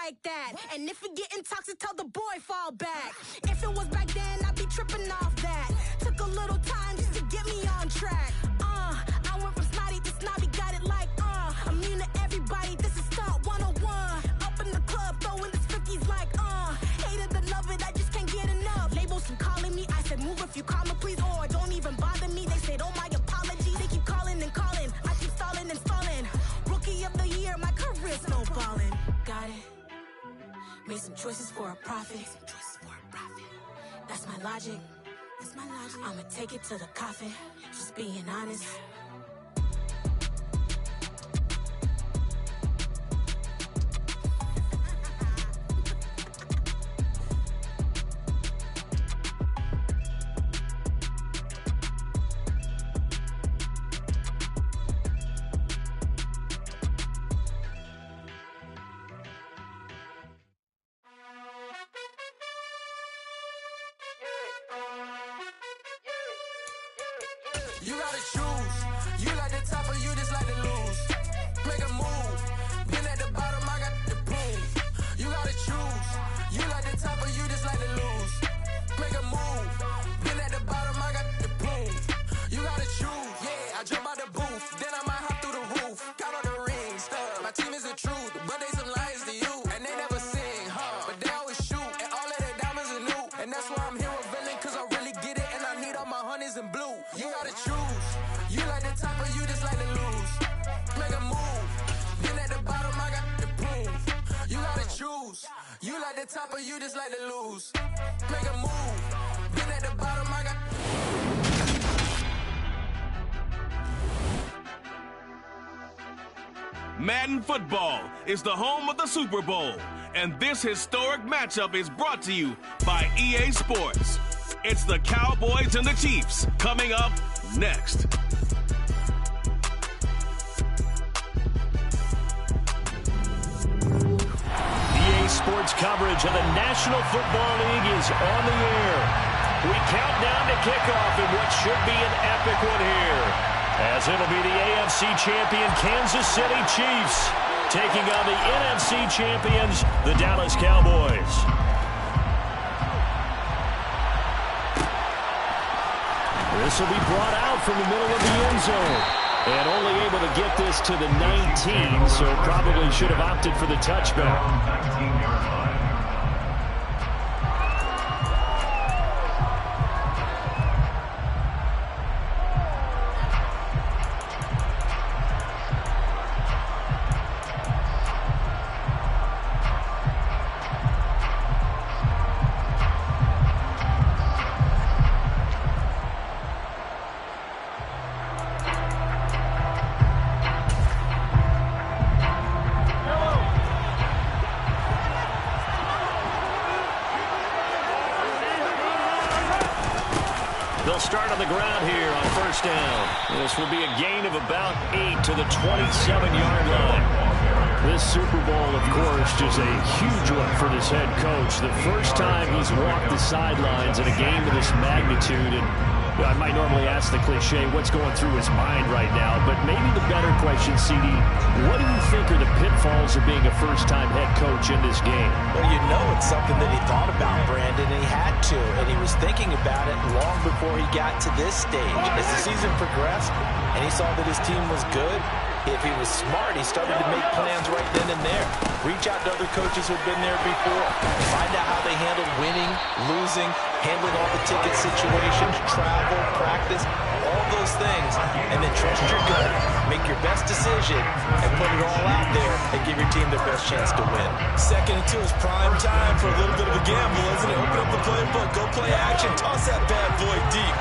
like that. And if it getting toxic, tell the boy fall back. If it was back then, I'd be tripping off that. Took a little time just to get me on track. I went from snotty to snobby, got it like, I'm immune to everybody, this is stunt 101. Up in the club, throwing this 50s like, hate it, I love it, I just can't get enough. Labels from calling me, I said, move if you call me, please, or don't even bother me. They said, oh, my apology, they keep calling and calling. I keep stalling and stalling. Rookie of the year, my career's snowballing. Got it. Made some choices for a profit. That's my logic. I'ma take it to the coffin. Just being honest. You gotta choose. You like the top or you just like to lose. Make a move. Been at the bottom, I got the prove. You gotta choose. You like the top or you just like to lose. Make a move. Been at the bottom, I got the prove. You gotta choose. Yeah, I jump out the booth. Then I might hop through the roof. Count on the rings. My team is the truth, but they some liars to you. And they never sing, but they always shoot. And all of their diamonds are new. And that's why I'm here with villain, cause I really get it. And I need all my honeys in blue. You gotta choose. You like the top or you just like to lose. Make a move. Been at the bottom, I got the proof. You gotta choose. You like the top or you just like to lose. Make a move. Been at the bottom, I got... Madden Football is the home of the Super Bowl. And this historic matchup is brought to you by EA Sports. It's the Cowboys and the Chiefs coming up next. EA Sports coverage of the National Football League is on the air. We count down to kickoff in what should be an epic one here, as it'll be the AFC champion Kansas City Chiefs taking on the NFC champions, the Dallas Cowboys. This will be brought out from the middle of the end zone. And only able to get this to the 19, so probably should have opted for the touchback. They'll start on the ground here on first down. This will be a gain of about 8 to the 27-yard line. This Super Bowl, of course, just a huge one for this head coach. The first time he's walked the sidelines in a game of this magnitude. And I might normally ask the cliche, what's going through his mind right now? But maybe the better question, CD, what do you think are the pitfalls of being a first-time head coach in this game? Well, you know it's something that he thought about, Brandon, and he had to. And he was thinking about it long before he got to this stage. As the season progressed and he saw that his team was good, if he was smart, he started to make plans right then and there. Reach out to other coaches who've been there before. Find out how they handled winning, losing, handling all the ticket situations, travel, practice, all those things. And then trust your gut, make your best decision, and put it all out there and give your team the best chance to win. Second and 2 is prime time for a little bit of a gamble, isn't it? Open up the playbook, go play action, toss that bad boy deep.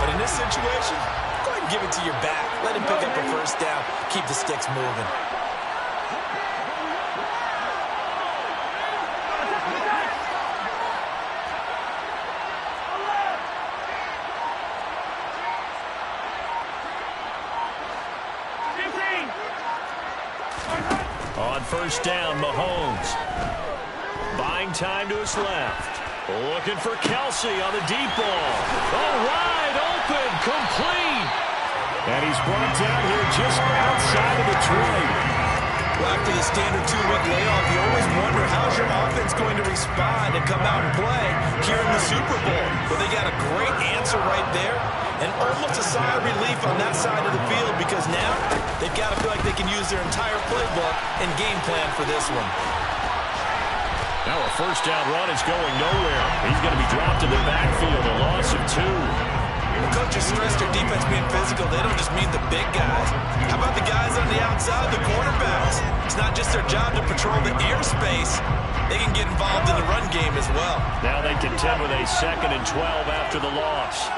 But in this situation, go ahead and give it to your back. Let him pick up a first down. Keep the sticks moving. On first down, Mahomes. Buying time to his left. Looking for Kelsey on the deep ball. Oh, wide open, complete. And he's brought down here just outside of the 20. Well, after the standard 2-week layoff, you always wonder how defense going to respond and come out and play here in the Super Bowl? Well, they got a great answer right there and almost a sigh of relief on that side of the field because now they've got to feel like they can use their entire playbook and game plan for this one. Now a first down run is going nowhere. He's going to be dropped in the backfield, a loss of 2. The coaches stress their defense being physical. They don't just mean the big guys. How about the guys on the outside, the quarterbacks? It's not just their job to patrol the airspace. They can get involved in the run game as well. Now they contend with a 2nd and 12 after the loss.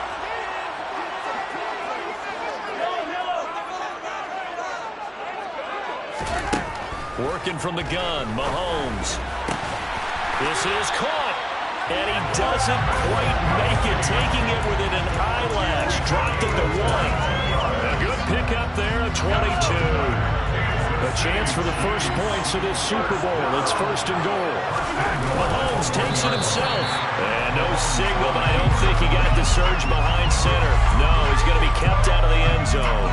Working from the gun, Mahomes. This is caught. And he doesn't quite make it, taking it within an eyelash. Dropped it to 1. A good pickup there at 22. A chance for the first points of this Super Bowl. It's 1st and goal. Mahomes takes it himself. And no signal, but I don't think he got the surge behind center. No, he's going to be kept out of the end zone.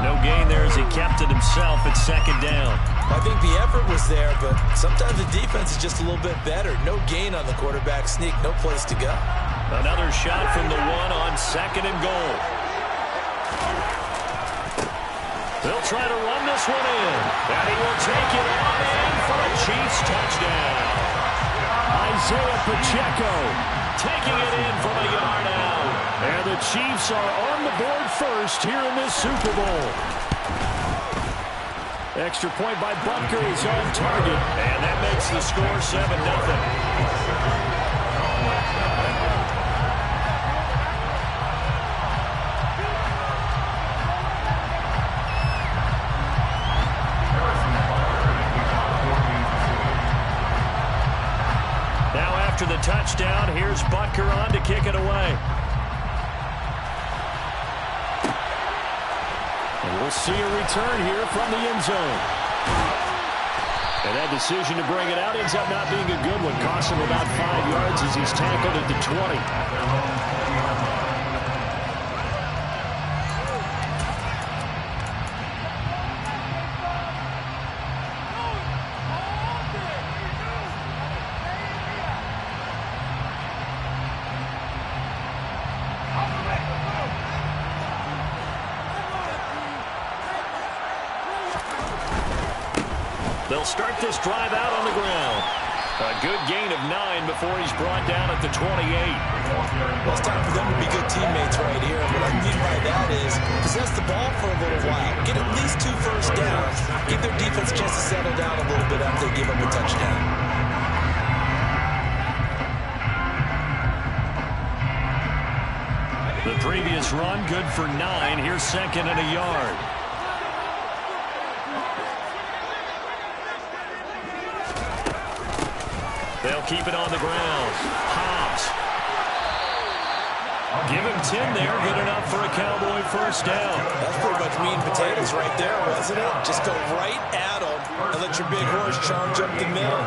No gain there as he kept it himself at 2nd down. I think the effort was there, but sometimes the defense is just a little bit better. No gain on the quarterback sneak, no place to go. Another shot from the 1 on 2nd and goal. They'll try to run this one in. And he will take it on in for a Chiefs touchdown. Isaiah Pacheco taking it in from a yard out. And the Chiefs are on the board first here in this Super Bowl. Extra point by Butker is on target. And that makes the score 7-0. After the touchdown, here's Butker on to kick it away. And we'll see a return here from the end zone. And that decision to bring it out ends up not being a good one. Costs him about 5 yards as he's tackled at the 20. They'll start this drive out on the ground. A good gain of 9 before he's brought down at the 28. Well, it's time for them to be good teammates right here. What I mean by that is possess the ball for a little while. Get at least 2 first downs. Give their defense a chance to settle down a little bit after they give up a touchdown. The previous run good for 9. Here's 2nd and a yard. They'll keep it on the ground. Hobbs. Give him 10 there. Good enough for a Cowboy first down. That's pretty much meat and potatoes right there, wasn't it? Just go right at him and let your big horse charge up the middle.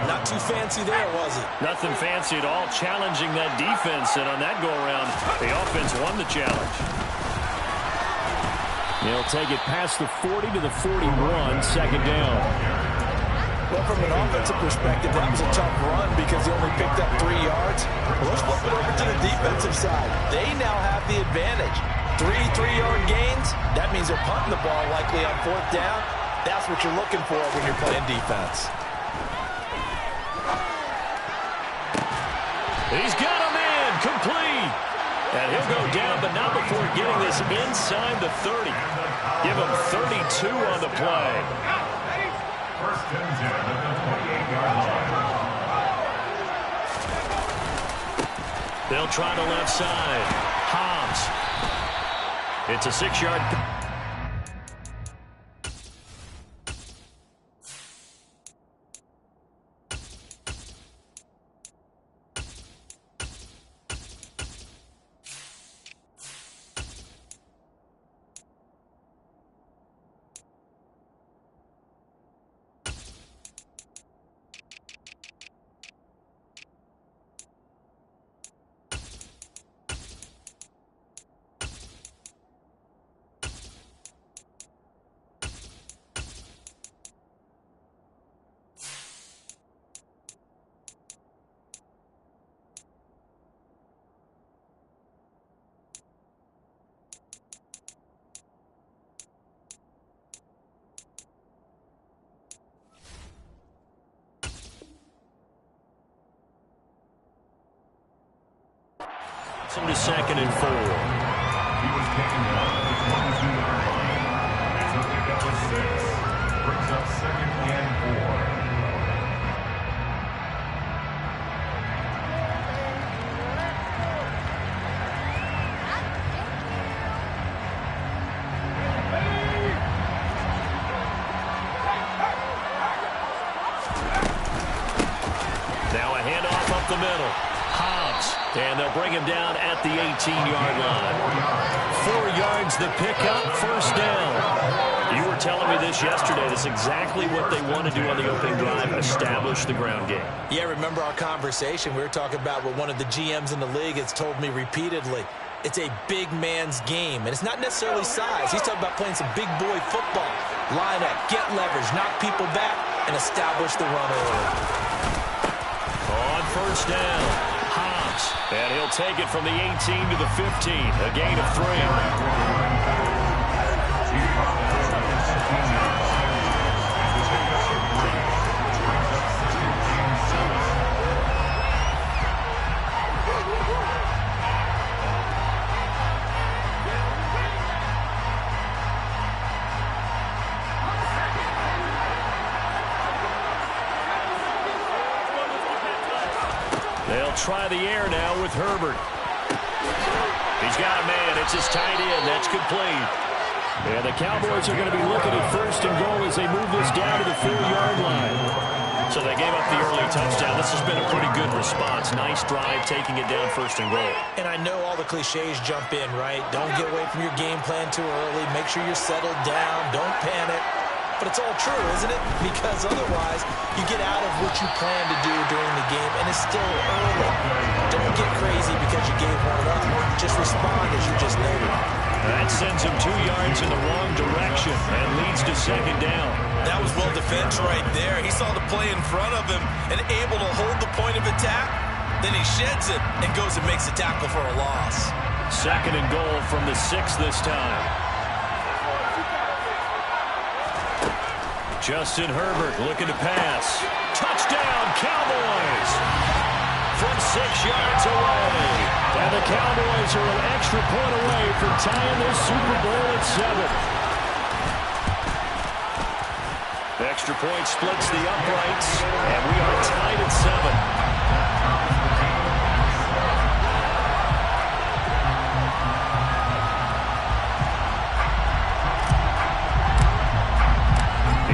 Not too fancy there, was it? Nothing fancy at all. Challenging that defense, and on that go-around, the offense won the challenge. They'll take it past the 40 to the 41, 2nd down. Well, from an offensive perspective, that was a tough run because he only picked up 3 yards. Well, let's flip it over to the defensive side. They now have the advantage. 3 3-yard gains, that means they're punting the ball likely on 4th down. That's what you're looking for when you're playing defense. He's got a man complete. And he'll go down, but not before getting this inside the 30. Give him 32 on the play. They'll try the left side. Hobbs. It's a 6-yard. To second and 4. He was taken down at the 22-yard line. It's a pickup of 6. Brings up second and 4. Now a handoff up the middle. Hobbs, and they'll bring him down at the 18-yard line. 4 yards the pickup, first down. You were telling me this yesterday. That's exactly what they want to do on the opening drive, establish the ground game. Yeah, remember our conversation? We were talking about what one of the GMs in the league has told me repeatedly. It's a big man's game, and it's not necessarily size. He's talking about playing some big boy football. Line up, get leverage, knock people back, and establish the run early. On first down, Hobbs, and he'll take it from the 18 to the 15, a gain of 3. They'll try the air now with Herbert. He's got a man. It's his tight end. That's complete. And the Cowboys are going to be looking at first and goal as they move this down to the 4-yard line. So they gave up the early touchdown. This has been a pretty good response. Nice drive, taking it down first and goal. And I know all the cliches jump in, right? Don't get away from your game plan too early. Make sure you're settled down. Don't panic. But it's all true, isn't it? Because otherwise, you get out of what you plan to do during the game, and it's still early. Don't get crazy because you gave one up. Just respond as you just noted. That sends him 2 yards in the wrong direction and leads to second down. That was well defense right there. He saw the play in front of him and able to hold the point of attack. Then he sheds it and goes and makes a tackle for a loss. Second and goal from the 6 this time. Justin Herbert looking to pass. Touchdown, Cowboys! From 6 yards away. And the Cowboys are an extra point away from tying this Super Bowl at 7. Extra point splits the uprights, and we are tied at 7.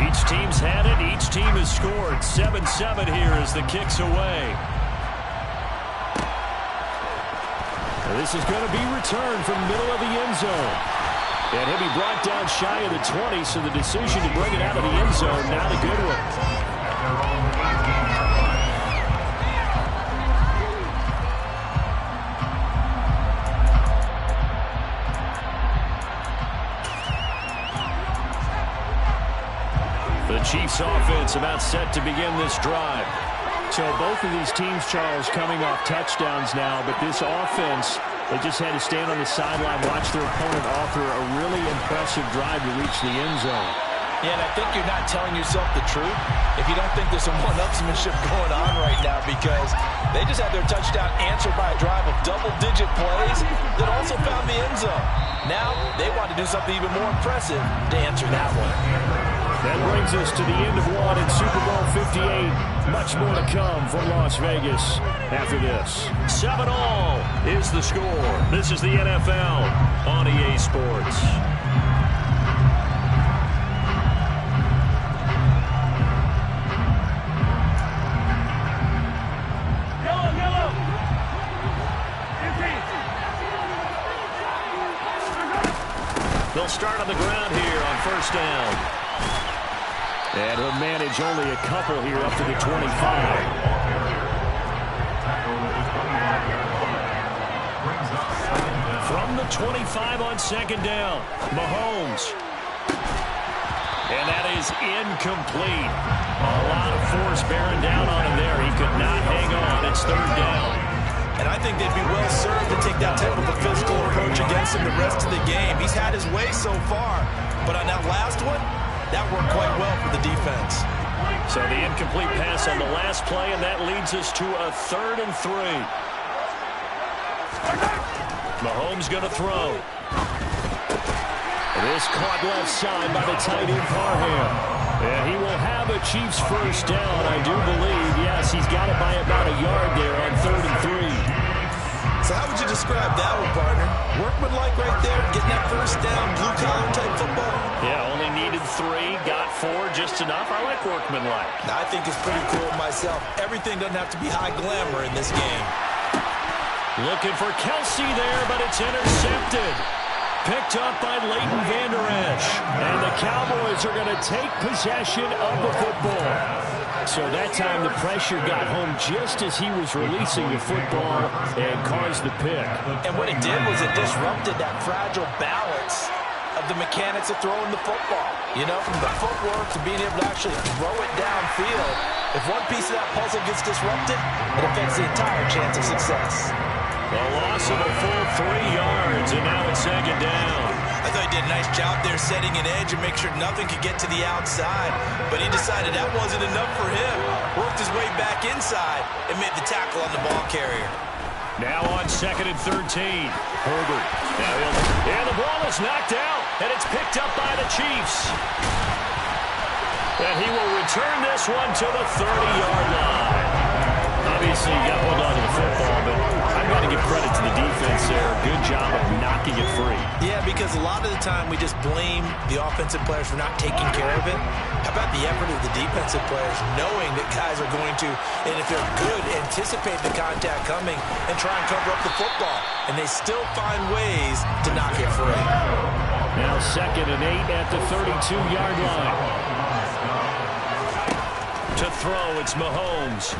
Each team's had it. Each team has scored. 7-7 here as the kick's away. This is going to be returned from the middle of the end zone. And he'll be brought down shy of the 20, so the decision to bring it out of the end zone, not a good one. The Chiefs offense about set to begin this drive. So both of these teams, Charles, coming off touchdowns now, but this offense, they just had to stand on the sideline, watch their opponent offer a really impressive drive to reach the end zone. Yeah, and I think you're not telling yourself the truth if you don't think there's some one-upsmanship going on right now, because they just had their touchdown answered by a drive of double-digit plays that also found the end zone. Now they want to do something even more impressive to answer that one. That brings us to the end of one in Super Bowl 58. Much more to come from Las Vegas after this. 7-all is the score. This is the NFL on EA Sports. They'll start on the ground here on first down. And he'll manage only a couple here up to the 25. From the 25 on second down, Mahomes. And that is incomplete. A lot of force bearing down on him there. He could not hang on. It's third down. And I think they'd be well served to take that type of a physical approach against him the rest of the game. He's had his way so far, but on that last one, that worked quite well for the defense. So the incomplete pass on the last play, and that leads us to a 3rd and 3. Mahomes going to throw. This caught left side by the tight end Parham. And he will have a Chiefs first down, I do believe. Yes, he's got it by about a yard there on 3rd and 3. So how would you describe that one, partner? Workmanlike right there, getting that first down, blue-collar type football? Yeah, only needed 3, got 4, just enough. I like workmanlike. I think it's pretty cool myself. Everything doesn't have to be high glamour in this game. Looking for Kelsey there, but it's intercepted. Picked up by Leighton Vander Esch. And the Cowboys are going to take possession of the football. So that time the pressure got home just as he was releasing the football and caused the pick. And what it did was it disrupted that fragile balance of the mechanics of throwing the football. You know, from the footwork to being able to actually throw it downfield. If one piece of that puzzle gets disrupted, it affects the entire chance of success. A loss of a full 3 yards, and now it's 2nd down. I thought he did a nice job there setting an edge and make sure nothing could get to the outside. But he decided that wasn't enough for him. Worked his way back inside and made the tackle on the ball carrier. Now on 2nd and 13. Herbert. And the ball is knocked out, and it's picked up by the Chiefs. And he will return this one to the 30-yard line. Obviously, you got to hold on to the football, but I've got to give credit to the defense there. Good job of knocking it free. Yeah, because a lot of the time we just blame the offensive players for not taking care of it. How about the effort of the defensive players, knowing that guys are going to, and if they're good, anticipate the contact coming and try and cover up the football. And they still find ways to knock it free. Now 2nd and 8 at the 32-yard line. To throw, it's Mahomes.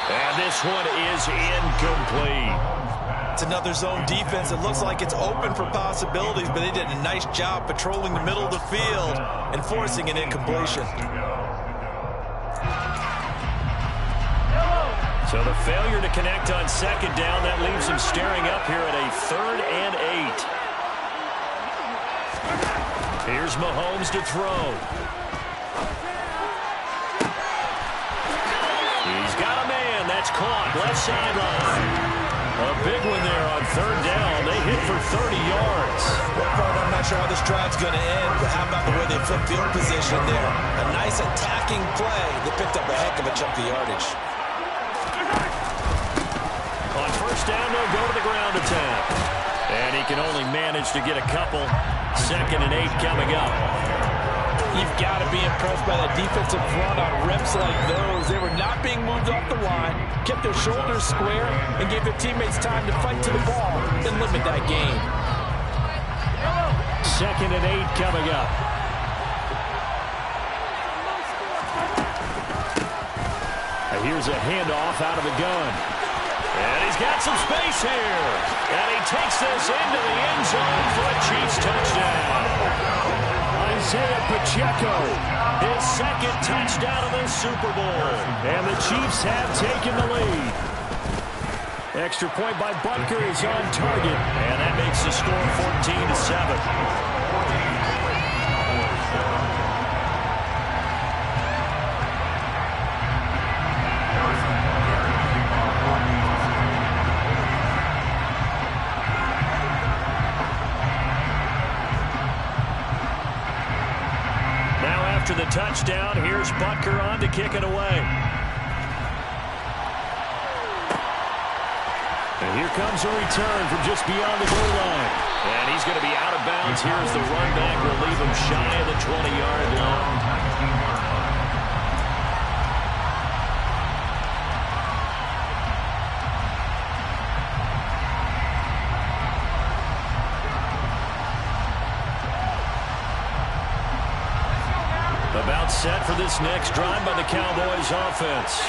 And this one is incomplete. It's another zone defense. It looks like it's open for possibilities, but they did a nice job patrolling the middle of the field and forcing an incompletion. So the failure to connect on 2nd down, that leaves him staring up here at a 3rd and 8. Here's Mahomes to throw. He's got a man. That's caught. Left sideline. A big one there on 3rd down. They hit for 30 yards. I'm not sure how this drive's going to end, but how about the way they flip field position there? A nice attacking play that picked up a heck of a chunk of yardage. On 1st down, they'll go to the ground attack. And he can only manage to get a couple. 2nd and 8 coming up. You've got to be impressed by that defensive front on reps like those. They were not being moved off the line, kept their shoulders square, and gave their teammates time to fight to the ball and limit that gain. 2nd and 8 coming up. And here's a handoff out of the gun. And he's got some space here. And he takes this into the end zone for a Chiefs touchdown. Isaiah Pacheco, his 2nd touchdown of the Super Bowl. And the Chiefs have taken the lead. Extra point by Butker is on target. And that makes the score 14-7. After the touchdown, here's Butker on to kick it away. And here comes a return from just beyond the goal line. And he's going to be out of bounds. Here's the run back. Will leave him shy of the 20-yard line. About set for this next drive by the Cowboys offense.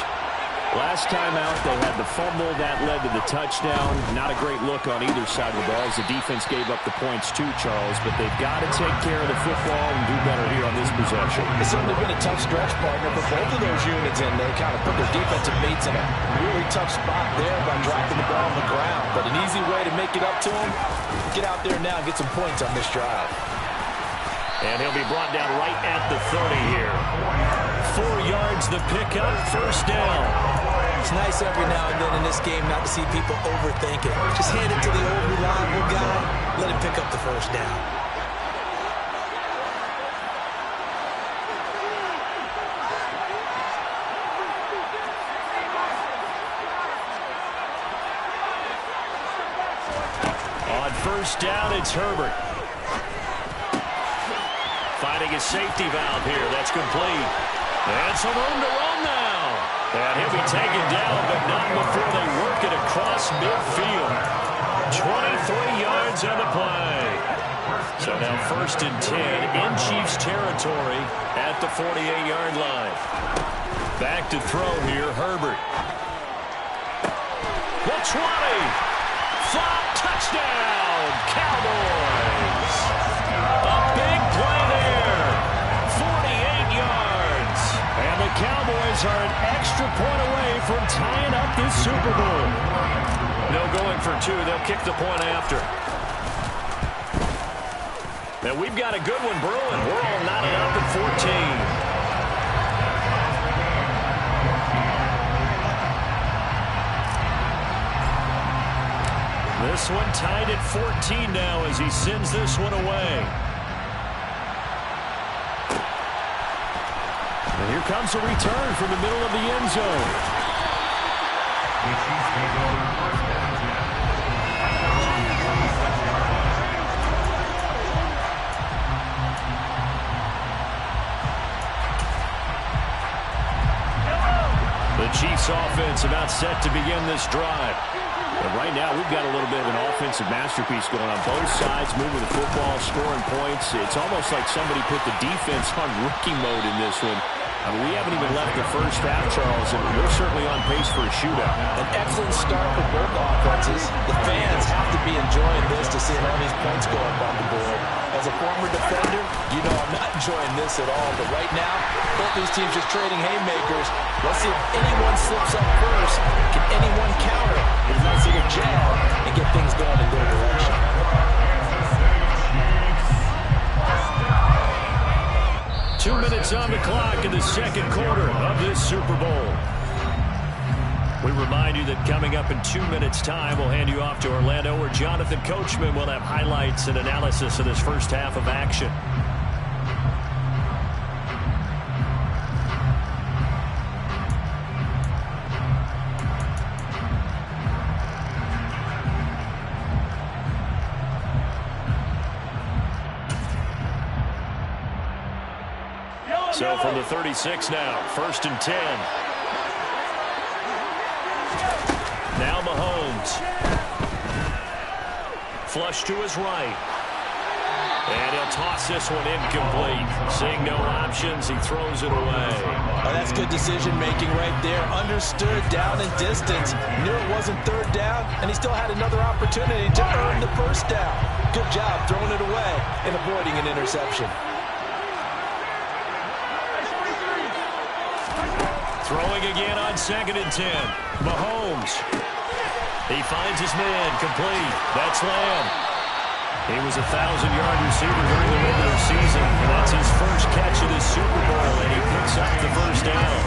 Last time out, they had the fumble that led to the touchdown. Not a great look on either side of the ball as the defense gave up the points too, Charles. But they've got to take care of the football and do better here on this possession. It's certainly been a tough stretch, partner, for both of those units, and they kind of put their defensive mates in a really tough spot there by dropping the ball on the ground. But an easy way to make it up to them, get out there now and get some points on this drive. And he'll be brought down right at the 30 here. 4 yards the pickup, 1st down. It's nice every now and then in this game not to see people overthink it. Just hand it to the old reliable guy. Let him pick up the first down. On first down, it's Herbert. Finding a safety valve here. That's complete. And some room to run now. And he'll be taken down, but not before they work it across midfield. 23 yards on the play. So now 1st and 10 in Chiefs territory at the 48-yard line. Back to throw here, Herbert. The 20. Flop, touchdown, Cowboys. A big play there. 48 yards. And the Cowboys are an extra point away from tying up this Super Bowl. No going for 2. They'll kick the point after. And we've got a good one brewing. We're all knotted up at 14. This one tied at 14 now as he sends this one away. And here comes a return from the middle of the end zone. The Chiefs offense about set to begin this drive. And right now, we've got a little bit of an offensive masterpiece going on both sides, moving the football, scoring points. It's almost like somebody put the defense on rookie mode in this one. I mean, we haven't even left the first half, Charles, and we're certainly on pace for a shootout. An excellent start for both offenses. The fans have to be enjoying this to see all these points go up on the board. As a former defender, you know I'm not enjoying this at all. But right now, both these teams just trading haymakers. Let's see if anyone slips up first. Can anyone counter with a nice little jab and get things going in their direction? Two minutes on the clock in the second quarter of this Super Bowl. We remind you that coming up in 2 minutes' time, we'll hand you off to Orlando, where Jonathan Coachman will have highlights and analysis of this first half of action. So from the 36 now, 1st and 10. Now Mahomes. Flush to his right. And he'll toss this one incomplete. Seeing no options, he throws it away. Oh, that's good decision-making right there. Understood down and distance. Knew it wasn't 3rd down, and he still had another opportunity to earn the 1st down. Good job throwing it away and avoiding an interception. Throwing again on 2nd and 10. Mahomes. He finds his man, complete. That's Lamb. He was a 1,000-yard receiver during the regular season, and that's his first catch of this Super Bowl, and he picks up the 1st down.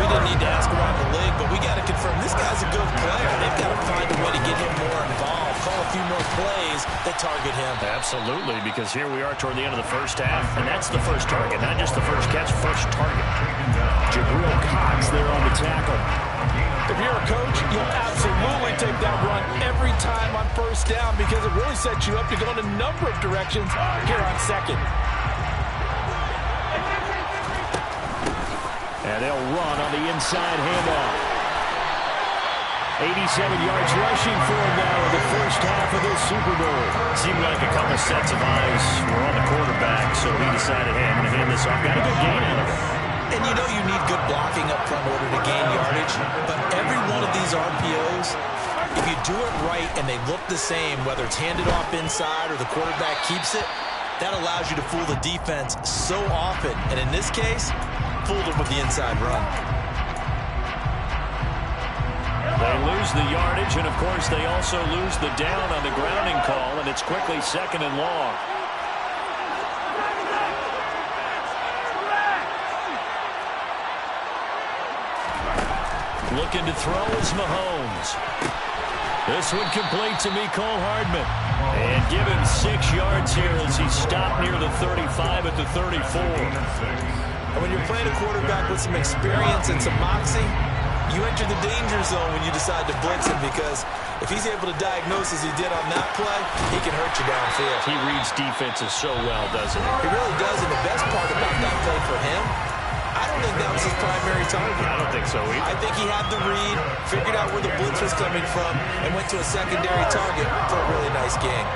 We didn't need to ask around the league, but we got to confirm this guy's a good player. They've got to find a way to get him more involved, call a few more plays that target him. Absolutely, because here we are toward the end of the first half, and that's the first target, not just the first catch, first target. Jabril Cox there on the tackle. If you're a coach, you'll absolutely take that run every time on 1st down because it really sets you up to go in a number of directions here on 2nd. And they'll run on the inside handoff. 87 yards rushing for him now in the first half of this Super Bowl. Seemed like a couple sets of eyes were on the quarterback, so he decided, hey, I'm going to hand this off. Got a good gain out of it. And you know you need good blocking up front in order to gain yardage, but every one of these RPOs, if you do it right and they look the same, whether it's handed off inside or the quarterback keeps it, that allows you to fool the defense so often. And in this case, fooled them with the inside run. They lose the yardage, and of course they also lose the down on the grounding call, and it's quickly 2nd and long. Looking to throw is Mahomes. This one complete to Mecole Hardman. And give him 6 yards here as he stopped near the 35 at the 34. And when you're playing a quarterback with some experience and some moxie, you enter the danger zone when you decide to blitz him, because if he's able to diagnose as he did on that play, he can hurt you downfield. He reads defenses so well, doesn't he? He really does, and the best part about that play for him, I don't think that was his primary target. I don't think so either. I think he had the read, figured out where the blitz was coming from, and went to a secondary target for a really nice gain.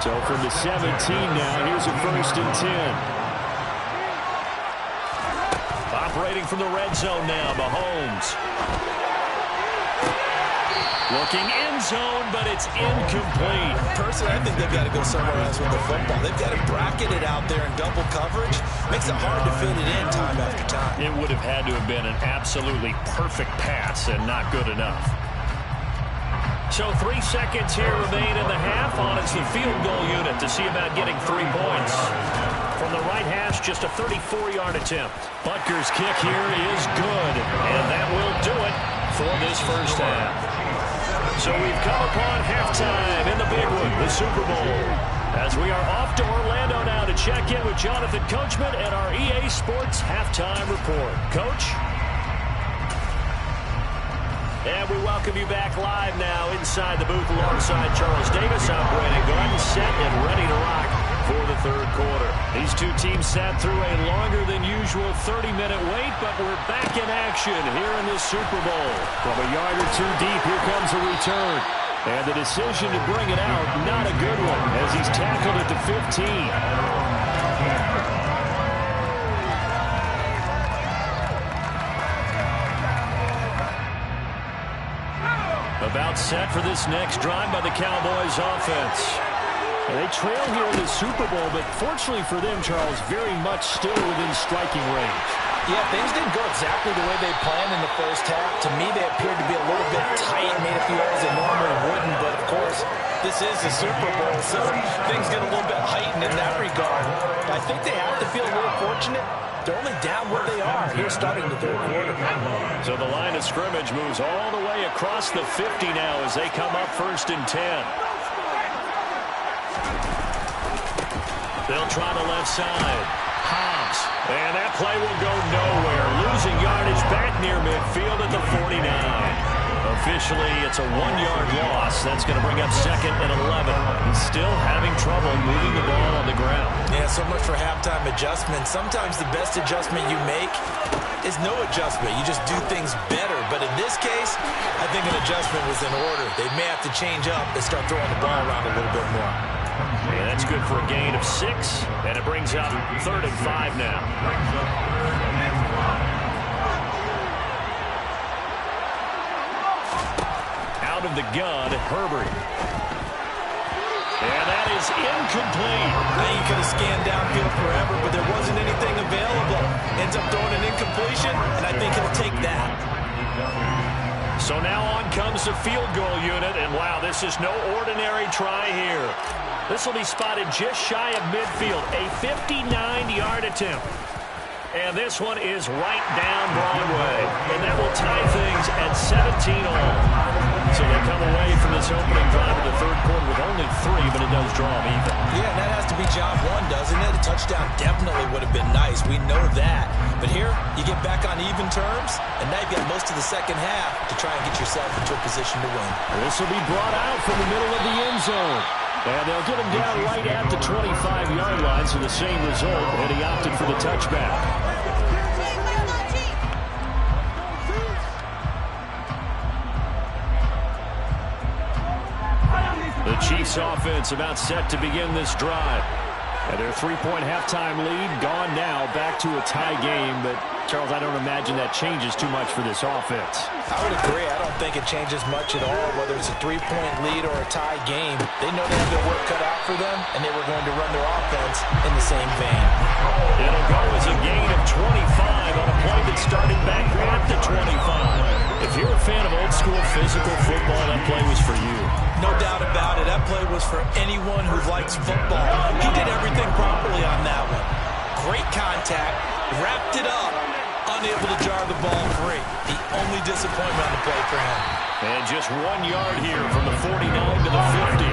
So from the 17 now, here's a 1st and 10. Operating from the red zone now, Mahomes. Looking end zone, but it's incomplete. Personally, I think they've got to go somewhere else with the football. They've got it bracketed out there in double coverage. Makes it hard to fit it in time after time. It would have had to have been an absolutely perfect pass and not good enough. So 3 seconds here remain in the half. On it's the field goal unit to see about getting 3 points. From the right hash, just a 34-yard attempt. Butker's kick here is good, and that will do it for this first half. So we've come upon halftime in the big one, the Super Bowl. As we are off to Orlando now to check in with Jonathan Coachman and our EA Sports halftime report. Coach? And we welcome you back live now inside the booth alongside Charles Davis. I'm Brandon Gordon, set and ready to rock for the third quarter. These two teams sat through a longer than usual 30-minute wait, but we're back in action here in the Super Bowl. From a yard or two deep, here comes a return. And the decision to bring it out, not a good one, as he's tackled at the 15. About set for this next drive by the Cowboys offense. And they trail here in the Super Bowl, but fortunately for them, Charles, very much still within striking range. Yeah, things didn't go exactly the way they planned in the first half. To me, they appeared to be a little bit tight, made a few errors they normally wouldn't, but of course, this is the Super Bowl, so things get a little bit heightened in that regard. I think they have to feel a little fortunate. They're only down what they are here starting the third quarter. So the line of scrimmage moves all the way across the 50 now as they come up 1st and 10. They'll try the left side. Hobbs. And that play will go nowhere. Losing yardage back near midfield at the 49. Officially, it's a 1-yard loss. That's going to bring up 2nd and 11. He's still having trouble moving the ball on the ground. Yeah, so much for halftime adjustment. Sometimes the best adjustment you make is no adjustment. You just do things better. But in this case, I think an adjustment was in order. They may have to change up and start throwing the ball around a little bit more. And that's good for a gain of 6. And it brings up 3rd and 5 now. Out of the gun, Herbert. And that is incomplete. Now you could have scanned downfield forever, but there wasn't anything available. Ends up throwing an incompletion, and I think he'll take that. So now on comes the field goal unit, and wow, this is no ordinary try here. This will be spotted just shy of midfield, a 59-yard attempt. And this one is right down Broadway. And that will tie things at 17 all. So they come away from this opening drive of the third quarter with only 3, but it does draw them even. Yeah, and that has to be job 1, doesn't it? A touchdown definitely would have been nice. We know that. But here, you get back on even terms, and now you've got most of the second half to try and get yourself into a position to win. This will be brought out from the middle of the end zone. And they'll get him down right at the 25-yard line, so the same result, and he opted for the touchback. The Chiefs offense about set to begin this drive. And their 3-point halftime lead gone now, back to a tie game. But, Charles, I don't imagine that changes too much for this offense. I would agree. I don't think it changes much at all, whether it's a 3-point lead or a tie game. They know they have their work cut out for them, and they were going to run their offense in the same vein. It'll go as a gain of 25 on a play that started back at the 25. If you're a fan of old-school physical football, that play was for you. No doubt about it. That play was for anyone who likes football. He did everything properly on that one. Great contact, wrapped it up, unable to jar the ball free. The only disappointment on the play for him. And just 1 yard here from the 49 to the 50.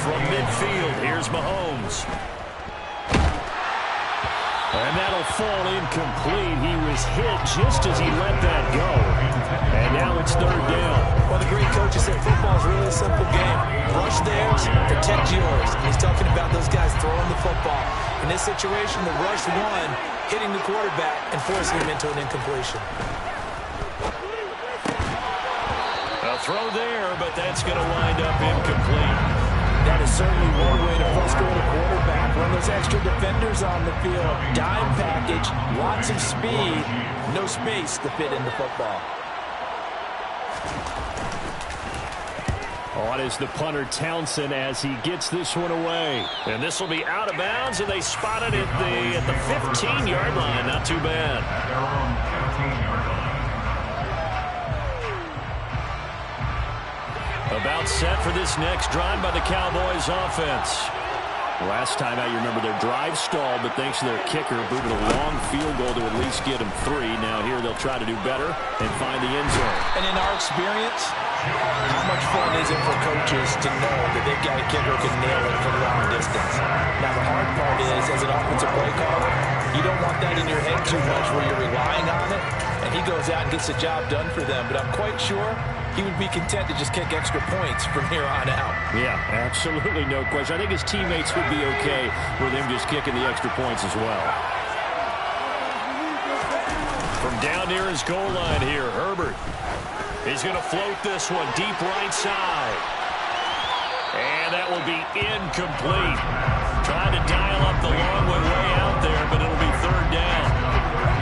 From midfield, here's Mahomes. And that'll fall incomplete. He was hit just as he let that go. And now it's third down. Well, the great coaches said football is really a simple game. Rush theirs, protect yours. And he's talking about those guys throwing the football. In this situation, the rush won, hitting the quarterback and forcing him into an incompletion. A throw there, but that's going to wind up incomplete. That is certainly one way to frustrate a quarterback. Run those extra defenders on the field. Dime package, lots of speed, no space to fit in the football. On is the punter Townsend as he gets this one away. And this will be out of bounds, and they spotted it at the 15-yard line. Not too bad. Their own 15-yard line. About set for this next drive by the Cowboys offense. Last time out, you remember their drive stalled, but thanks to their kicker, booted a long field goal to at least get them 3. Now here they'll try to do better and find the end zone. And in our experience, how much fun is it for coaches to know that they've got a kicker who can nail it from long distance? Now the hard part is, as an offensive play caller, you don't want that in your head too much where you're relying on it, and he goes out and gets the job done for them. But I'm quite sure he would be content to just kick extra points from here on out. Yeah, absolutely no question. I think his teammates would be okay with him just kicking the extra points as well. From down near his goal line here, Herbert. He's going to float this one deep right side. And that will be incomplete. Trying to dial up the long one way out there, but it'll be third down.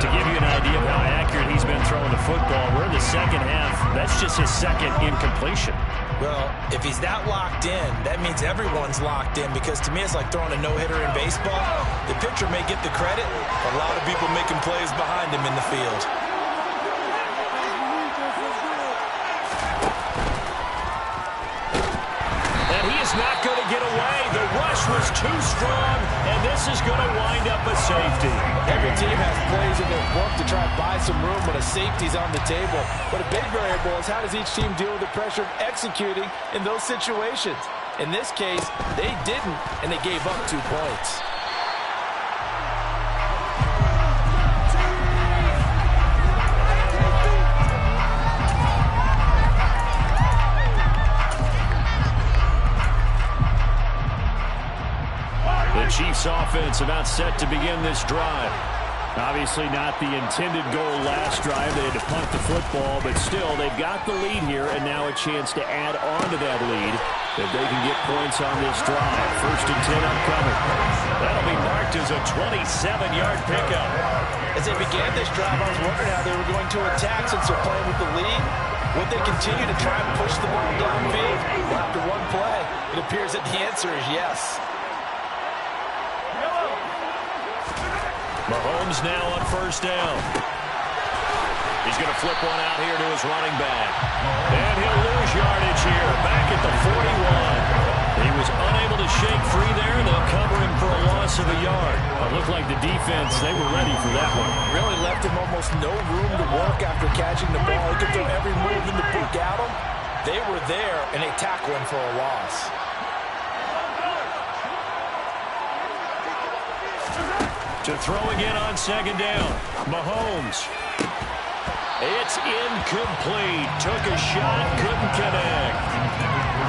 To give you an idea of how accurate he's been throwing the football, we're in the second half. That's just his second incompletion. Well, if he's that locked in, that means everyone's locked in, because to me it's like throwing a no-hitter in baseball. The pitcher may get the credit, a lot of people making plays behind him in the field. And he is not going to get away. The rush was too strong, and this is going to wind up a safety. Every team has plays in their book to try and buy some room when a safety's on the table. But a big variable is how does each team deal with the pressure of executing in those situations? In this case, they didn't, and they gave up 2 points. The Chiefs offense about set to begin this drive. Obviously not the intended goal last drive. They had to punt the football, but still they've got the lead here, and now a chance to add on to that lead if they can get points on this drive. 1st and 10 upcoming. That'll be marked as a 27-yard pickup. As they began this drive, I was wondering how they were going to attack since they're playing with the lead. Would they continue to try and push the ball downfield after one play? It appears that the answer is yes. Mahomes now on 1st down. He's going to flip one out here to his running back. And he'll lose yardage here, back at the 41. He was unable to shake free there. They'll cover him for a loss of a yard. It looked like the defense, they were ready for that one. Really left him almost no room to work after catching the ball. He could throw every move in the book at him. They were there, and they tackle him for a loss. To throw again on 2nd down. Mahomes. It's incomplete. Took a shot, couldn't connect.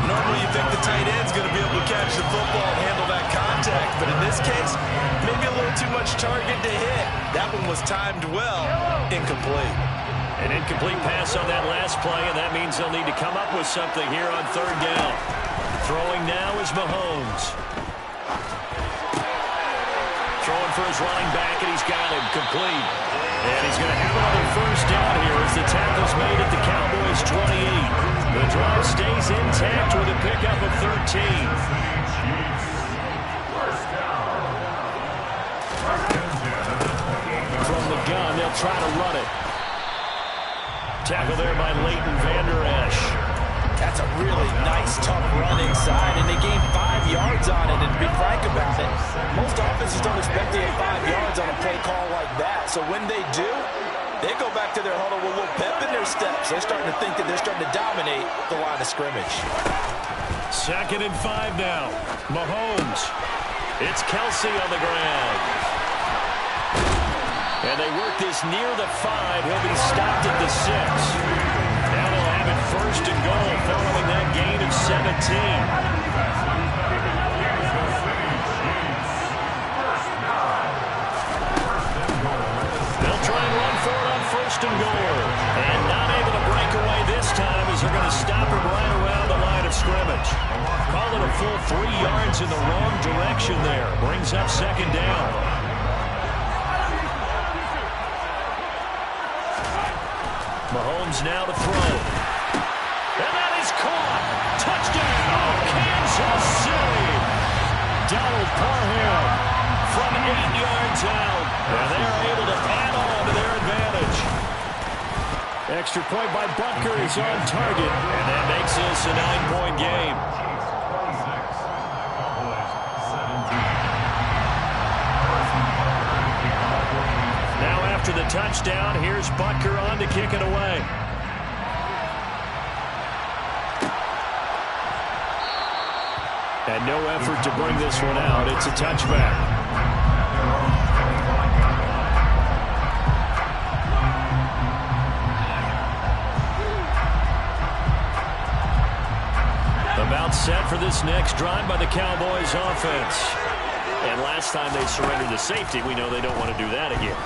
Normally you think the tight end's going to be able to catch the football and handle that contact, but in this case, maybe a little too much target to hit. That one was timed well. Incomplete. An incomplete pass on that last play, and that means they'll need to come up with something here on 3rd down. Throwing now is Mahomes. Throwing for his running back, and he's got him complete. And he's going to have another 1st down here as the tackle's made at the Cowboys' 28. The drive stays intact with a pickup of 13. From the gun, they'll try to run it. Tackle there by Leighton Vander Esch. That's a really nice, tough run inside, and they gained 5 yards on it. And to be frank about it, defenses don't expect to get 5 yards on a play call like that. So when they do, they go back to their huddle with a little pep in their steps. They're starting to think that they're starting to dominate the line of scrimmage. 2nd and 5 now. Mahomes. It's Kelsey on the ground. And they work this near the 5. He'll be stopped at the 6. Now they'll have it 1st and goal following that gain of 17. And goal. And not able to break away this time as they're going to stop him right around the line of scrimmage. Call it a full 3 yards in the wrong direction there. Brings up 2nd down. Mahomes now to throw. And that is caught. Touchdown, Kansas City. Donald Parham from 8 yards out. And they're able to add on to their advantage. Extra point by Butker is on target, and that makes this a 9-point game. Now after the touchdown, here's Butker on to kick it away. And no effort to bring this one out. It's a touchback. About set for this next drive by the Cowboys offense. And last time they surrendered the safety, we know they don't want to do that again.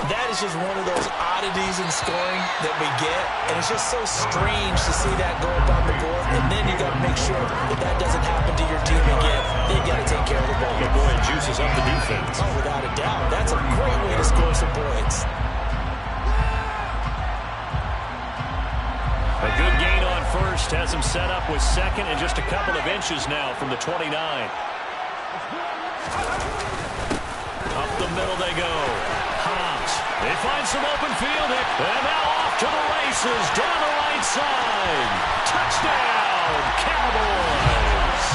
That is just one of those oddities in scoring that we get. And it's just so strange to see that go up on the board. And then you got to make sure that that doesn't happen to your team again. They've got to take care of the ball. But boy, it juices up the defense. Oh, without a doubt. That's a great way to score some points. A good gain on 1st has him set up with 2nd and just a couple of inches now from the 29. Up the middle they go. Hobbs. They find some open field. And now off to the races down the right side. Touchdown, Cowboys.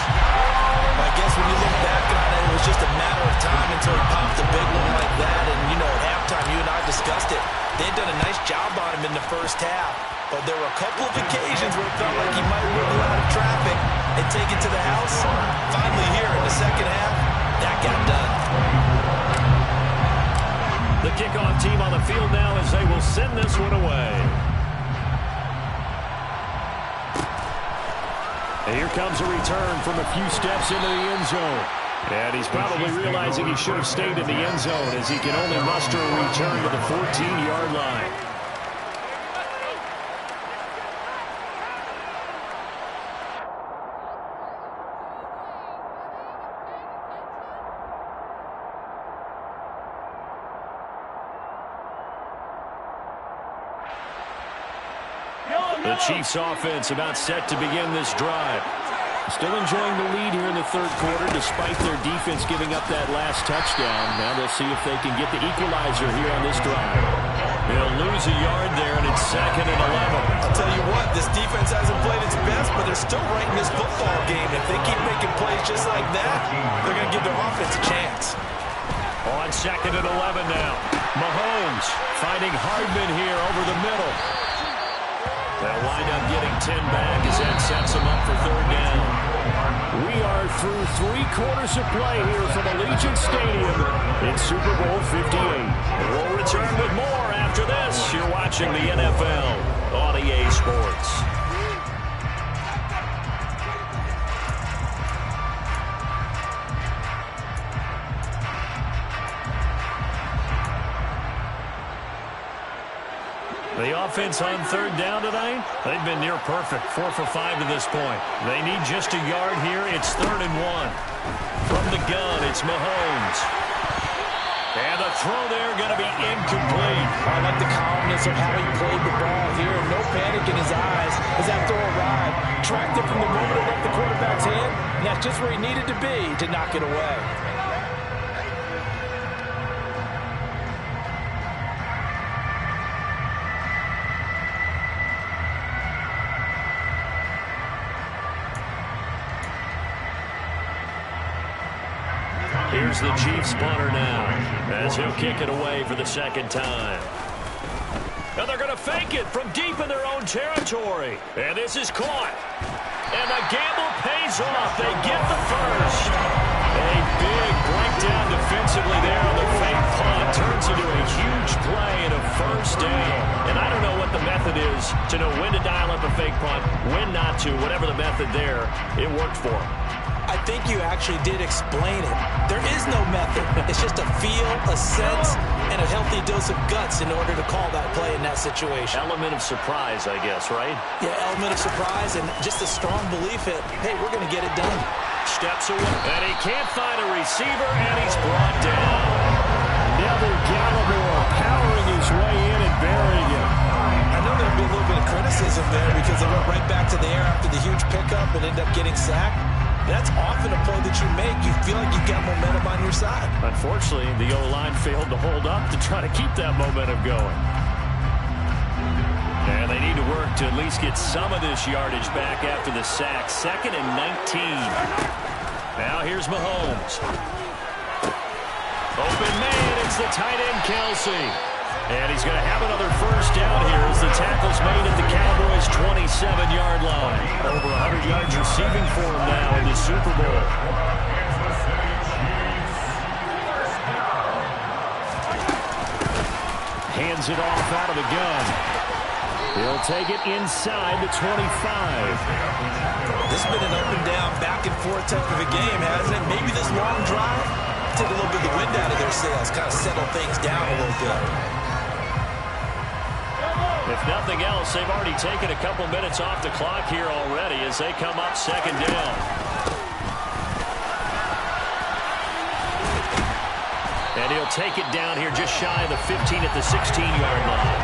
I guess when you look back on it, it was just a matter of time until he popped a big one like that. And, you know, at halftime, you and I discussed it. They'd done a nice job on him in the 1st half. But there were a couple of occasions where it felt like he might wiggle out of traffic and take it to the house. Finally here in the 2nd half, that got done. The kickoff team on the field now as they will send this one away. And here comes a return from a few steps into the end zone. And he's probably realizing he should have stayed in the end zone as he can only muster a return to the 14-yard line. The Chiefs offense about set to begin this drive. Still enjoying the lead here in the 3rd quarter despite their defense giving up that last touchdown. Now they'll see if they can get the equalizer here on this drive. They'll lose a yard there, and it's 2nd and 11. I'll tell you what, this defense hasn't played its best, but they're still right in this football game. If they keep making plays just like that, they're going to give their offense a chance. On 2nd and 11 now. Mahomes finding Hardman here over the middle. They'll wind up getting 10 back as that sets them up for 3rd down. We are through 3 quarters of play here from Allegiant Stadium in Super Bowl 58. We'll return with more after this. You're watching the NFL on EA Sports. The offense on 3rd down tonight, they've been near perfect, 4 for 5 to this point. They need just a yard here. It's 3rd and 1. From the gun, it's Mahomes. And the throw there going to be incomplete. I like the calmness of how he played the ball here. No panic in his eyes as that throw arrived. Tracked it from the moment it left the quarterback's hand, and that's just where he needed to be to knock it away. Here's the Chiefs punter now, as he'll kick it away for the second time. And they're going to fake it from deep in their own territory. And this is caught. And the gamble pays off. They get the first. A big breakdown defensively there on the fake punt. Turns into a huge play and a first down. And I don't know what the method is to know when to dial up a fake punt, when not to. Whatever the method there, it worked for them. I think you actually did explain it. There is no method. It's just a feel, a sense, and a healthy dose of guts in order to call that play in that situation. Element of surprise, I guess, right? Yeah, element of surprise and just a strong belief that, hey, we're going to get it done. Steps away, and he can't find a receiver, and he's brought down. Neville Gallimore powering his way in and burying him. I know there'll be a little bit of criticism there because they went right back to the air after the huge pickup and ended up getting sacked. That's often a play that you make. You feel like you've got momentum on your side. Unfortunately, the O-line failed to hold up to try to keep that momentum going. And they need to work to at least get some of this yardage back after the sack. 2nd and 19. Now here's Mahomes. Open man, it's the tight end, Kelsey. And he's going to have another first down here as the tackle's made at the Cowboys' 27-yard line. Over 100 yards receiving for him now in the Super Bowl. Hands it off out of the gun. He'll take it inside the 25. This has been an up and down, back and forth type of a game, hasn't it? Maybe this long drive took a little bit of the wind out of their sails, kind of settle things down a little bit. If nothing else, they've already taken a couple minutes off the clock here already as they come up 2nd down. And he'll take it down here just shy of the 15 at the 16-yard line.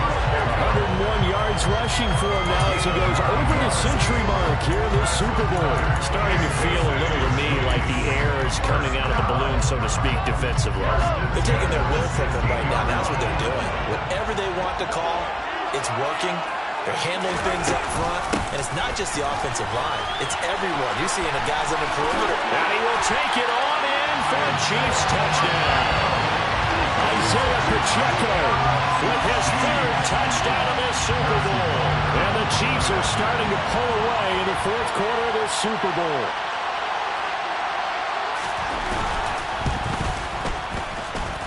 101 yards rushing for him now as he goes over the century mark here in this Super Bowl. Starting to feel a little to me like the air is coming out of the balloon, so to speak, defensively. They're taking their will from them right now. That's what they're doing. Whatever they want to call, it's working. They're handling things up front. And it's not just the offensive line. It's everyone. You're seeing the guys on the perimeter. And he will take it on in for a Chiefs touchdown. Isaiah Pacheco with his 3rd touchdown of this Super Bowl. And the Chiefs are starting to pull away in the 4th quarter of this Super Bowl.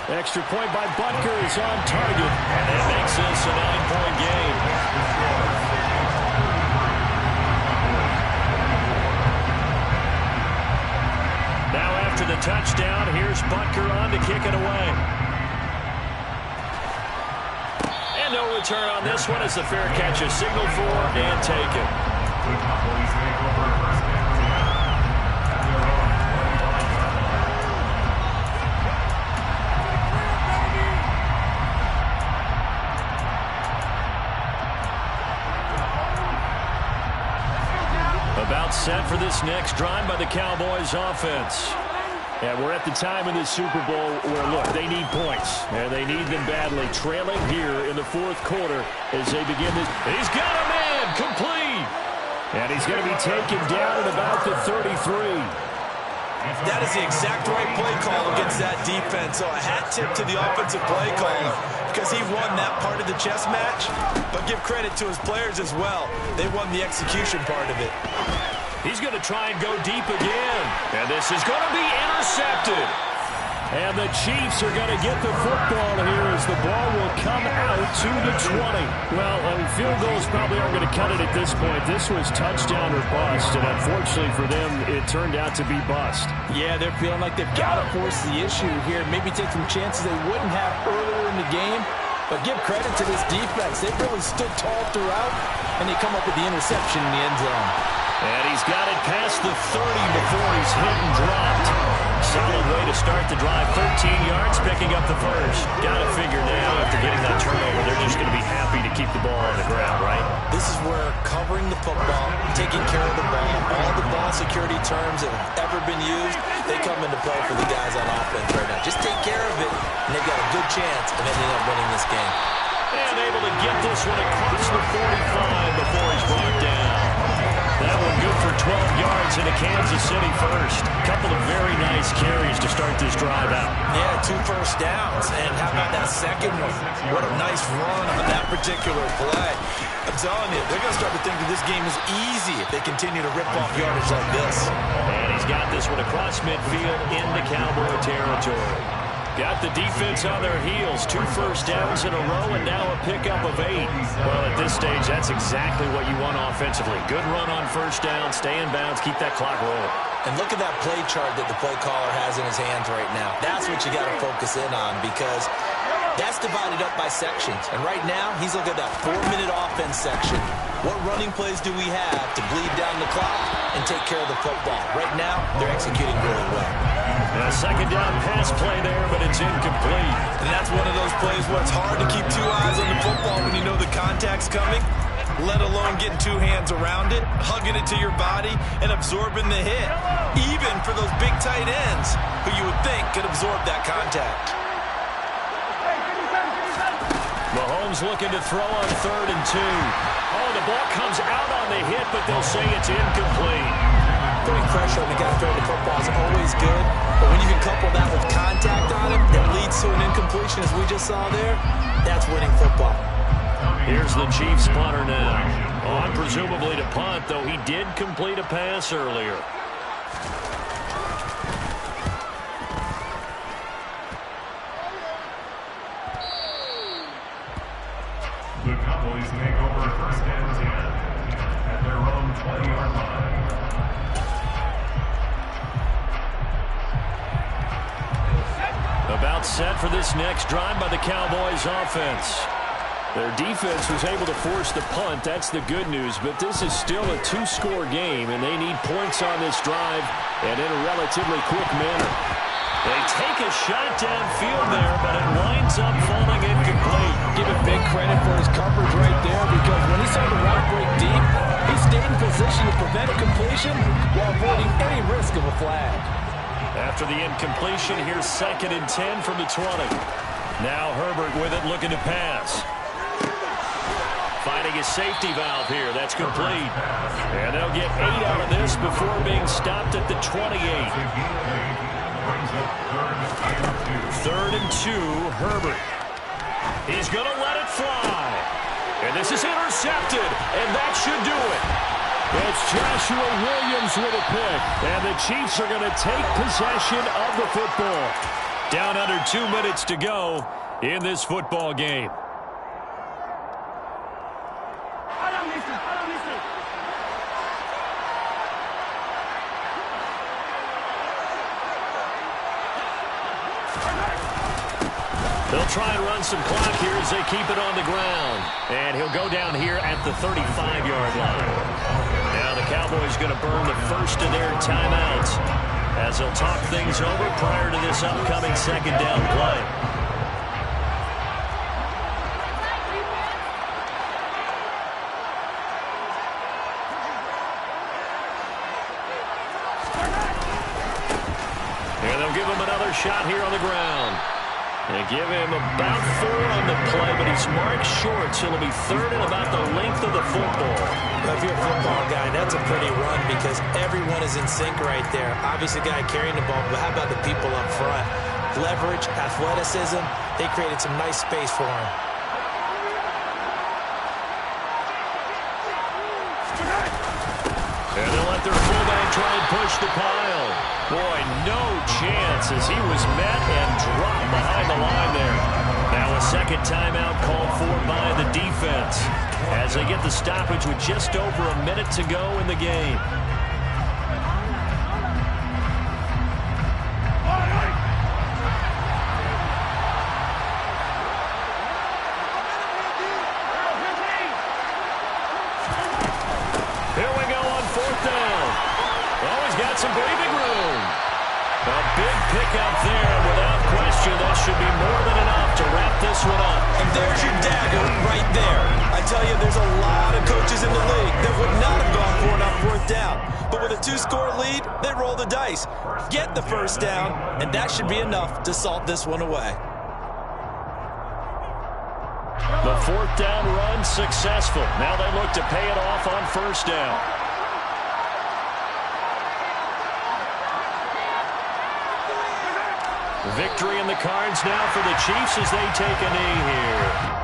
Extra point by Butker is on target. And that makes this a 9-point game. Now after the touchdown, here's Butker on to kick it away. And no return on this one as the fair catch is signaled for and taken. About set for this next drive by the Cowboys offense. And we're at the time in this Super Bowl where, look, they need points. And they need them badly. Trailing here in the 4th quarter as they begin this. He's got a man complete. And he's going to be taken down at about the 33. That is the exact right play call against that defense. So a hat tip to the offensive play caller because he won that part of the chess match. But give credit to his players as well. They won the execution part of it. He's going to try and go deep again. And this is going to be intercepted. And the Chiefs are going to get the football here as the ball will come out to the 20. Well, field goals probably aren't going to cut it at this point. This was touchdown or bust, and unfortunately for them, it turned out to be bust. Yeah, they're feeling like they've got to force the issue here. Maybe take some chances they wouldn't have earlier in the game. But give credit to this defense. They've really stood tall throughout, and they come up with the interception in the end zone. And he's got it past the 30 before he's hit and dropped. Solid way to start the drive. 13 yards, picking up the first. Got to figure now, after getting that turnover, they're just going to be happy to keep the ball on the ground, right? This is where covering the football, taking care of the ball, all the ball security terms that have ever been used, they come into play for the guys on offense right now. Just take care of it, and they've got a good chance of ending up winning this game. And able to get this one across the 45 before he's brought down. That one good for 12 yards into Kansas City first. Couple of very nice carries to start this drive out. Yeah, 2 first downs. And how about that second one? What a nice run on that particular play. I'm telling you, they're going to start to think that this game is easy if they continue to rip off yardage like this. And he's got this one across midfield into Cowboy territory. Got the defense on their heels. 2 first downs in a row and now a pickup of 8. Well, at this stage, that's exactly what you want offensively. Good run on first down, stay in bounds, keep that clock rolling. And look at that play chart that the play caller has in his hands right now. That's what you got to focus in on because that's divided up by sections. And right now, he's looking at that 4-minute offense section. What running plays do we have to bleed down the clock and take care of the football? Right now, they're executing really well. A second down pass play there, but it's incomplete. And that's one of those plays where it's hard to keep 2 eyes on the football when you know the contact's coming, let alone getting 2 hands around it, hugging it to your body, and absorbing the hit. Even for those big tight ends who you would think could absorb that contact. Mahomes looking to throw on 3rd and 2. Oh, the ball comes out on the hit, but they'll say it's incomplete. Putting pressure on the guy throwing the football is always good, but when you can couple that with contact on him that leads to an incompletion, as we just saw there, that's winning football. Here's the Chiefs punter now. On presumably to punt, though he did complete a pass earlier. The Cowboys take over 1st and 10 at their own 20-yard line. About set for this next drive by the Cowboys offense. Their defense was able to force the punt. That's the good news, but this is still a 2-score game, and they need points on this drive and in a relatively quick manner. They take a shot downfield there, but it winds up falling incomplete. Give him big credit for his coverage right there because when he saw the route break deep, he stayed in position to prevent a completion while avoiding any risk of a flag. After the incompletion, here's 2nd and 10 from the 20. Now Herbert with it, looking to pass. Finding his safety valve here. That's complete. And they'll get 8 out of this before being stopped at the 28. 3rd and 2, Herbert. He's going to let it fly. And this is intercepted, and that should do it. It's Joshua Williams with a pick, and the Chiefs are going to take possession of the football. Down under 2 minutes to go in this football game. They'll try and run some clock here as they keep it on the ground. And he'll go down here at the 35-yard line. Now the Cowboys going to burn the first of their timeouts as they'll talk things over prior to this upcoming 2nd down play. And they'll give him another shot here on the ground. They give him about 4 on the play, but he's marked short, so it'll be 3rd and about the length of the football. Well, if you're a football guy, that's a pretty run because everyone is in sync right there. Obviously, the guy carrying the ball, but how about the people up front? Leverage, athleticism, they created some nice space for him. And they'll let their fullback try and push the pile. Boy, no chance as he was met and dropped behind the line there. Now a 2nd timeout called for by the defense as they get the stoppage with just over a minute to go in the game. Here we go on 4th down. Oh, he's got some breathing room. A big pickup there. Without question, that should be more than enough to wrap this one up. And there's your dagger right there. I tell you, there's a lot of coaches in the league that would not have gone for it on 4th down. But with a 2-score lead, they roll the dice. Get the 1st down, and that should be enough to salt this one away. The 4th down run successful. Now they look to pay it off on 1st down. Victory in the cards now for the Chiefs as they take a knee here.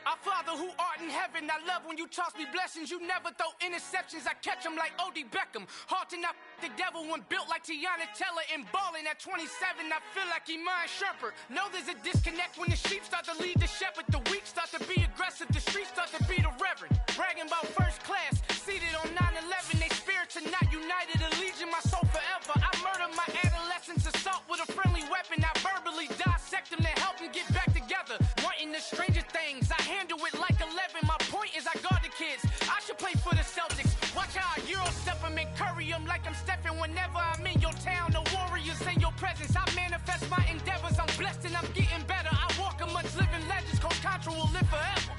Our Father who art in heaven, I love when you toss me blessings. You never throw interceptions, I catch them like O.D. Beckham. Hard to knock the devil when built like Tiana Teller. And balling at 27, I feel like Iman Shumpert. Know there's a disconnect when the sheep start to lead the shepherd. The weak start to be aggressive, the streets start to be the reverend. Bragging about first class, seated on 9/11. They spirits are not united, a legion, my soul forever. I murder my adolescence, assault with a friendly weapon. I verbally dissect them to help them get back together. Wanting the stranger things, I handle it like 11. My point is I guard the kids. I should play for the Celtics. Watch how I Euro step them and curry them like I'm Stephen. Whenever I'm in your town, the Warriors in your presence. I manifest my endeavors. I'm blessed and I'm getting better. I walk amongst living legends. Coach Contra will live forever.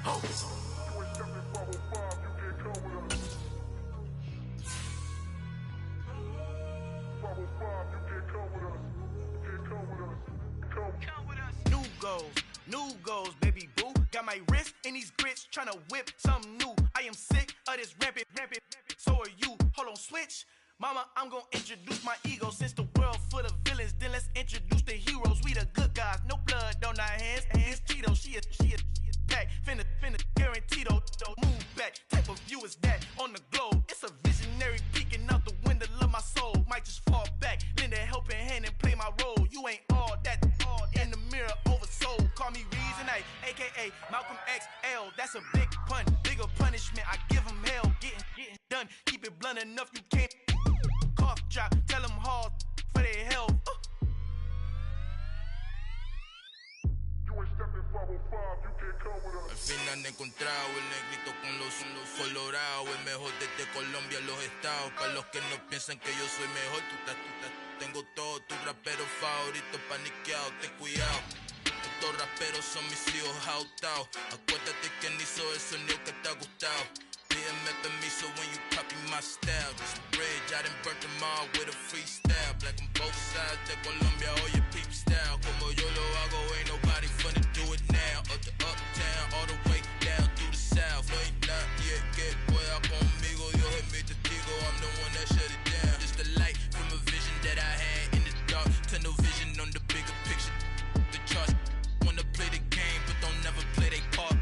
Oh. New goals, baby boo. Got my wrist in these grits, tryna whip something new. I am sick of this rampant. So are you. Hold on, switch. Mama, I'm gonna introduce my ego. Since the world full of villains, then let's introduce the heroes. We the good guys, no blood on our hands. Hands Cheeto, she is pack. Finna guaranteed don't move back. Type of view is that on the globe? It's a visionary peeking out the window of my soul. Might just fall back, lend a helping hand. a.k.a. Malcolm XL. That's a big pun, bigger punishment. I give him hell, getting done. Keep it blunt enough, you can't cough drop. Tell them hard for their health. Al final he encontrado el negrito con los colorados, el mejor desde Colombia a los estados. Para los que no piensan que yo soy mejor, tengo todo, tus raperos favoritos paniqueados, ten cuidado. Estos raperos son mis hijos jautados. Acuérdate quién hizo el sonido que te ha gustado. Pídeme permiso when you copy my style. This bridge, I done burnt them all with a freestyle. Black on both sides de Colombia, oye peep style. Como yo lo hago, ain't nobody finna do it now. Up to uptown, all the way down through the south. No ain't not yet, que pueda conmigo. Dios es mi testigo, I'm the one that shut it down. Just a light from a vision that I had in the dark. Tunnel vision on the bigger picture. The charts wanna play the game, but don't never play their part.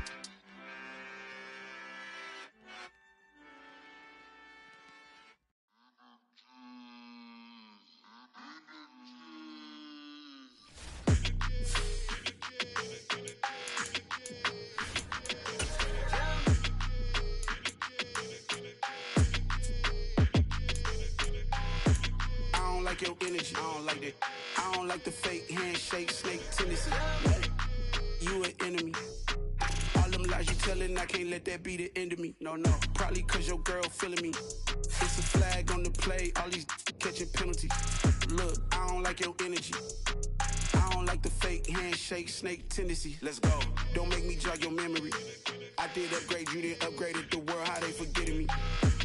Your energy, I don't like that. I don't like the fake handshake, snake tendency. You an enemy. All them lies you telling, I can't let that be the end of me. No, probably cause your girl feeling me. It's a flag on the play, all these catching penalties. Look, I don't like your energy. I don't like the fake handshake, snake tendency. Let's go. Don't make me jog your memory. I did upgrade, you didn't upgrade it. The world, how they forgetting me.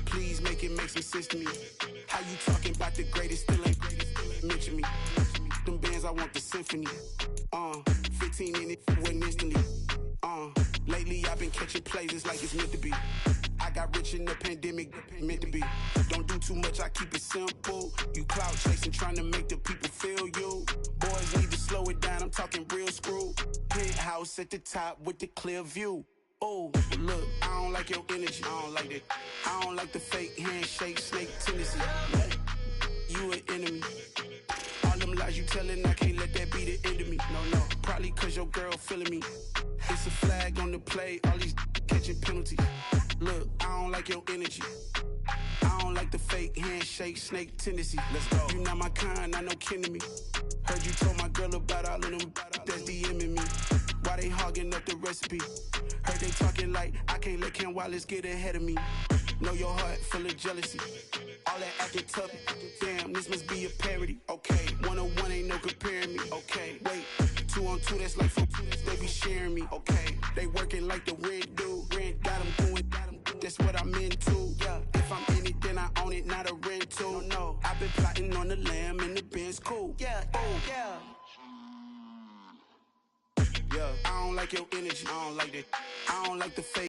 Please make it make some sense to me. How you talking about the greatest, still ain't mention me. Them bands, I want the symphony. 15 in it, wasn't instantly. Lately I've been catching plays, it's like it's meant to be. I got rich in the pandemic, meant to be. Don't do too much, I keep it simple. You clout chasing, trying to make the people feel you. Boys need to slow it down, I'm talking real screw. Penthouse at the top with the clear view. Oh, look, I don't like your energy, I don't like that. I don't like the fake handshake, snake tendency. You an enemy. All them lies you telling, I can't let that be the end of me. No, probably cause your girl feeling me. It's a flag on the play, all these catching penalties. Look, I don't like your energy. I don't like the fake handshake, snake tendency. Let's go. You not my kind, I know kin to me. Heard you told my girl about all of them that's DMing me. Why they hogging up the recipe? Heard they talking like I can't let Ken Wallace get ahead of me. Know your heart full of jealousy. All that acting tough, damn, this must be a parody. Okay, 101 ain't no comparing me. Okay, wait, 2 on 2, that's like 4, they be sharing me. Okay, they working like the rent do. Rent got them going, that's what I'm into. Yeah, if I'm in it, then I own it, not a rental. No, I've been plotting on the lamb and the Benz cool. Yeah, yeah. I don't like your energy, I don't like that. I don't like the fake